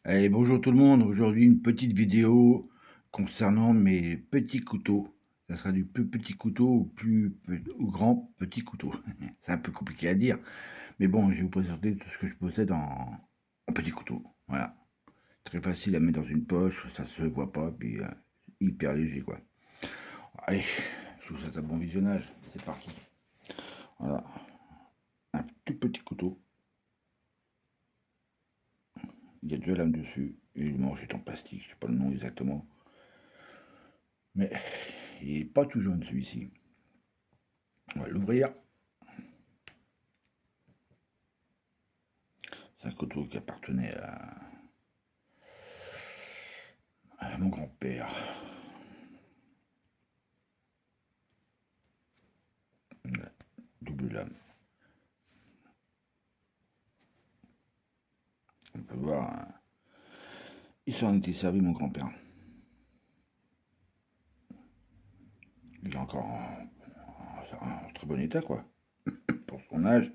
Allez, bonjour tout le monde. Aujourd'hui, une petite vidéo concernant mes petits couteaux. Ça sera du plus petit couteau au grand petit couteau. C'est un peu compliqué à dire, mais bon, je vais vous présenter tout ce que je possède en petit couteau. Voilà. Très facile à mettre dans une poche, ça se voit pas, puis hyper léger, quoi. Allez, je vous souhaite un bon visionnage. C'est parti. Voilà. Un tout petit couteau. Il y a deux lames dessus. Et le manche est en plastique, je sais pas le nom exactement. Mais il n'est pas tout jaune celui-ci. On va l'ouvrir. C'est un couteau qui appartenait à mon grand-père. Double lame. On peut voir, il s'en était servi mon grand-père. Il est encore en très bon état, quoi. Pour son âge,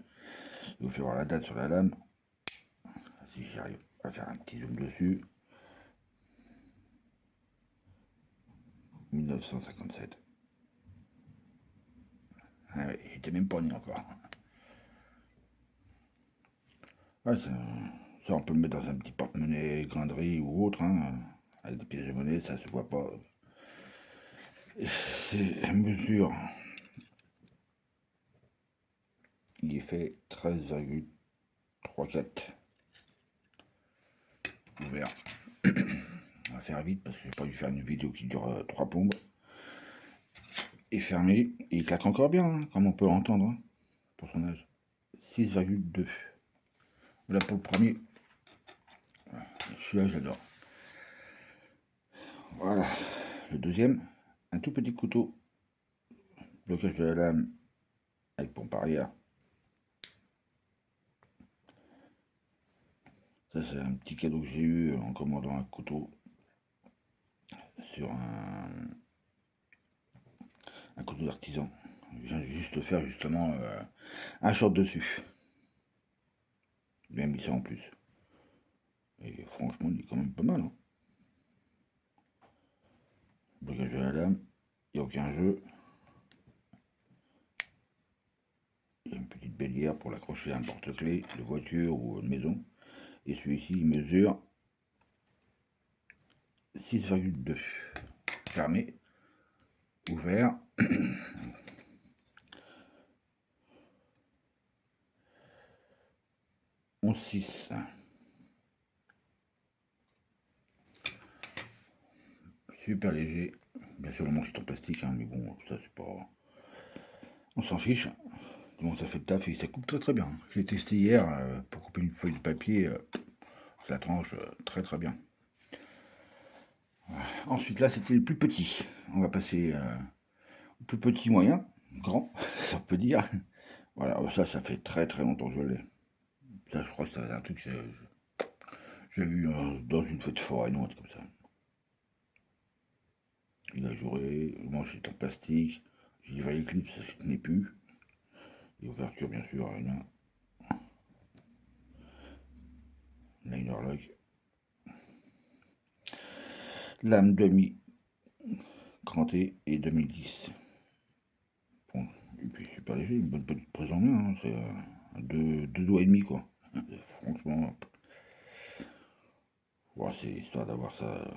il vous faire voir la date sur la lame. Si j'arrive à faire un petit zoom dessus. 1957. Ah ouais, il était même pas né encore. Ouais, ça, on peut le mettre dans un petit porte-monnaie, grinderie ou autre, hein, avec des pièces de monnaie, ça se voit pas. C'est mesure. Il est fait 13,34 ouvert. On va faire vite parce que j'ai pas dû faire une vidéo qui dure 3 plombes. Et fermé, il claque encore bien, hein, comme on peut entendre, hein, pour son âge. 6,2. Voilà pour le premier. Celui-là, j'adore. Voilà. Le deuxième, un tout petit couteau. Blocage de la lame avec pompe arrière. Ça, c'est un petit cadeau que j'ai eu en commandant un couteau sur un couteau d'artisan. Je viens juste de faire justement un short dessus. Bien mis ça en plus. Et franchement, il est quand même pas mal. Hein. Blocage de la lame, il n'y a aucun jeu. Il y a une petite bélière pour l'accrocher à un porte-clés de voiture ou de maison. Et celui-ci, il mesure 6,2. Fermé, ouvert. 11,6. Super léger. Bien sûr, le manche est en plastique, hein, mais bon, ça c'est pas. On s'en fiche. Bon, ça fait le taf et ça coupe très très bien. Je l'ai testé hier pour couper une feuille de papier. Ça tranche très très bien. Ensuite, là, c'était le plus petit. On va passer au plus petit moyen, grand, ça peut dire. Voilà, ça fait très très longtemps que je l'ai. Ça, je crois que c'est un truc que j'ai vu dans une fête de forêt, non, un truc comme ça. Il a joué, le manche est en plastique. J'ai dit, les clips, ça ne tenait plus. Et ouverture, bien sûr, à une main. Liner lock. Lame demi crantée et 2010. Bon, et puis super léger, une bonne petite prise en main. Hein, c'est deux doigts et demi, quoi. Franchement, ouais, c'est histoire d'avoir ça.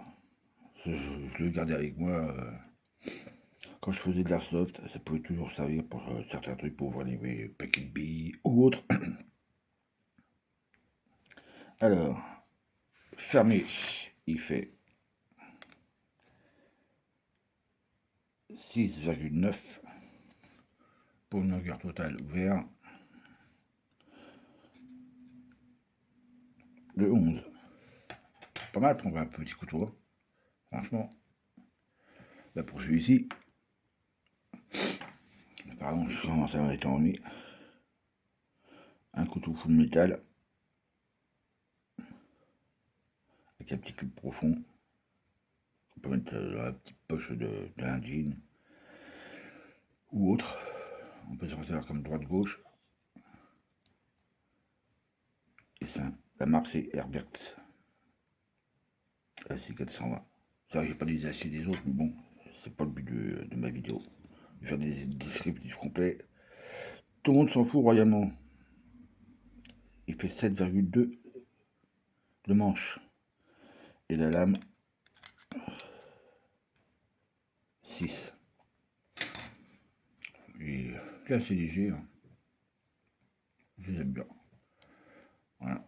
Je le gardais avec moi quand je faisais de l'airsoft. Ça pouvait toujours servir pour certains trucs, pour ouvrir les paquets de billes ou autres. Alors, fermé, il fait 6,9 pour une longueur totale ouvert de 11. Pas mal pour un petit couteau, hein. Franchement. Là pour celui-ci, pardon, je commence à m'être ennuyé. Un couteau full métal avec un petit cube profond. On peut mettre dans la petite poche d'un jean ou autre. On peut s'en servir comme droite-gauche. Et ça, la marque c'est Herberts. C'est 420. C'est vrai que j'ai pas les aciers des autres, mais bon, c'est pas le but de ma vidéo. Je vais faire des descriptifs complets. Tout le monde s'en fout royalement. Il fait 7,2 le manche. Et la lame, 6. Et il est assez léger. Hein. Je les aime bien. Voilà.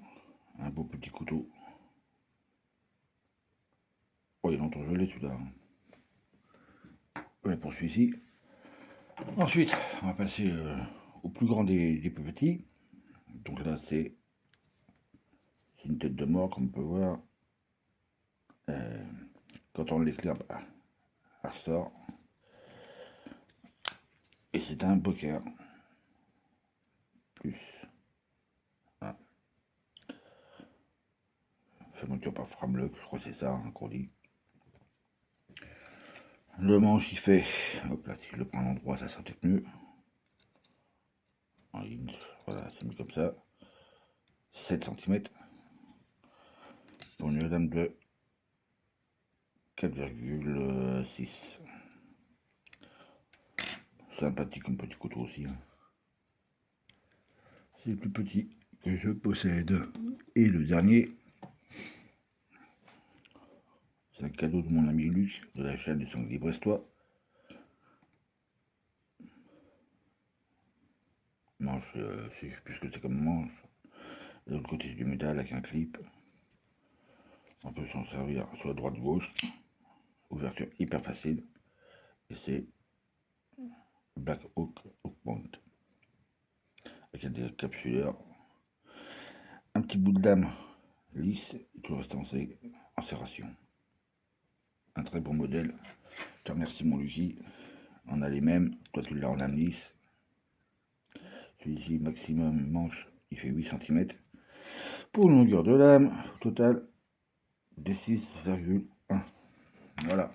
Un beau petit couteau. Oh, il est longtemps gelé celui-là. Hein. Voilà pour celui-ci. Ensuite, on va passer au plus grand des plus petits. Donc là, c'est une tête de mort, comme on peut voir. Quand on l'éclaire, bah, elle ressort. Et c'est un poker. Plus. Voilà. Fermeture par framelock, je crois que c'est ça hein, qu'on dit. Le manche, il fait. Hop là, si je le prends à l'endroit, ça sera peut-être mieux. En ligne, voilà, c'est mis comme ça. 7 cm. Pour une dame de 4,6. Sympathique comme petit couteau aussi. Hein. C'est le plus petit que je possède. Et le dernier, c'est un cadeau de mon ami Luc de la chaîne du Sanglier Brestois. Manche, je sais plus ce que c'est comme manche. De l'autre côté, c'est du métal avec un clip. On peut s'en servir sur la droite-gauche. Ouverture hyper facile. Et c'est Black Hawk Point. Avec des capsuleurs. Un petit bout de lame lisse et tout le reste en serration. Un très bon modèle. Je te remercie mon Lucie. On a les mêmes. Toi tu l'as en lame lisse. Celui-ci maximum manche, il fait 8 cm. Pour une longueur de lame, au total de 6,1. Voilà.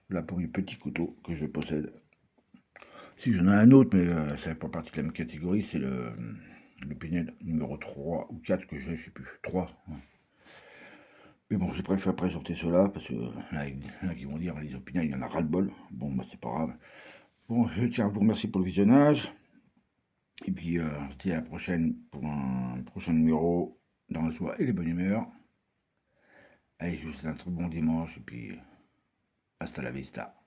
Là pour les petits couteaux que je possède. Si j'en ai un autre, mais ça fait pas partie de la même catégorie, c'est le Pinel numéro 3 ou 4 que j'ai, je sais plus. 3. Ouais. Mais bon, j'ai préféré présenter cela parce que là, il y en a qui vont dire les opinions, il y en a ras-le-bol. Bon, bah c'est pas grave. Bon, je tiens à vous remercier pour le visionnage. Et puis, je dis à la prochaine pour un prochain numéro dans la joie et les bonnes humeurs. Allez, je vous souhaite un très bon dimanche et puis hasta la vista.